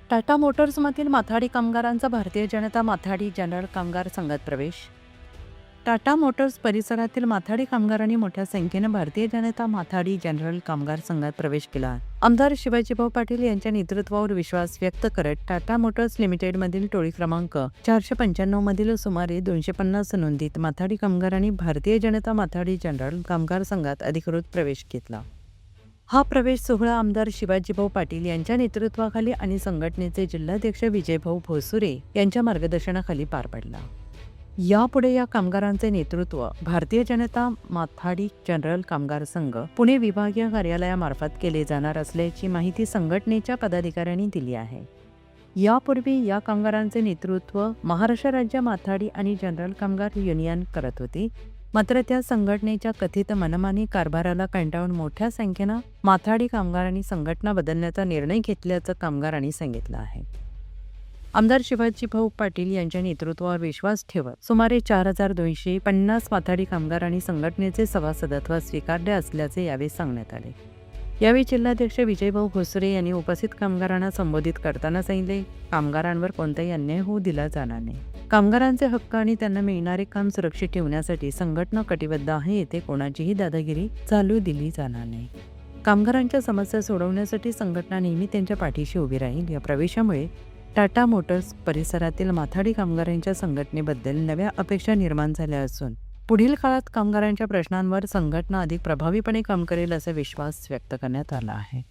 टाटा मोटर्समधील माथाडी कामगारांचा भारतीय जनता माथाडी जनरल कामगार संघात प्रवेश. टाटा मोटर्स परिसरातील माथाडी कामगारांनी मोठ्या संख्येनं भारतीय जनता माथाडी जनरल कामगार संघात प्रवेश केला. आमदार शिवाजीभाऊ पाटील यांच्या नेतृत्वावर विश्वास व्यक्त करत टाटा मोटर्स लिमिटेडमधील टोळी क्रमांक 495 मधील सुमारे 250 नोंदीत माथाडी कामगारांनी भारतीय जनता माथाडी जनरल कामगार संघात अधिकृत प्रवेश घेतला. हा प्रवेश सोहळा आमदार शिवाजीभाऊ पाटील यांच्या नेतृत्वाखाली आणि संघटनेचे जिल्हाध्यक्ष विजयभाऊ भोसुरे यांच्या मार्गदर्शनाखाली पार पडला. यापुढे या कामगारांचे नेतृत्व भारतीय जनता माथाडी जनरल कामगार संघ पुणे विभागीय कार्यालयामार्फत केले जाणार असल्याची माहिती संघटनेच्या पदाधिकाऱ्यांनी दिली आहे. यापूर्वी या कामगारांचे नेतृत्व महाराष्ट्र राज्य माथाडी आणि जनरल कामगार युनियन करत होती. मात्र त्या संघटनेच्या कथित मनमानी कारभाराला कंटाळून मोठ्या संख्येनं माथाडी कामगारांनी संघटना बदलण्याचा निर्णय घेतल्याचं कामगारांनी सांगितलं आहे. आमदार शिवाजीभाऊ पाटील यांच्या नेतृत्वावर विश्वास ठेवत सुमारे 4250 माथाडी कामगारांनी संघटनेचे सभासदत्व स्वीकारले असल्याचे यावेळी सांगण्यात आले. यावेळी जिल्हाध्यक्ष विजयभाऊ भोसरे यांनी उपस्थित कामगारांना संबोधित करताना सांगितले, कामगारांवर कोणताही अन्याय होऊ दिला जाणार नाही. कामगारांचे हक्क आणि त्यांना मिळणारे काम सुरक्षित ठेवण्यासाठी संघटना कटिबद्ध आहे. येथे कोणाचीही दादागिरी चालू दिली जाणार नाही. कामगारांच्या समस्या सोडवण्यासाठी संघटना नेहमी त्यांच्या पाठीशी उभी राहील. या प्रवेशामुळे टाटा मोटर्स परिसरातील माथाडी कामगारांच्या संघटनेबद्दल नव्या अपेक्षा निर्माण झाल्या असून पुढील काळात कामगारांच्या प्रश्नांवर संघटना अधिक प्रभावीपणे काम करेल असा विश्वास व्यक्त करण्यात आला आहे.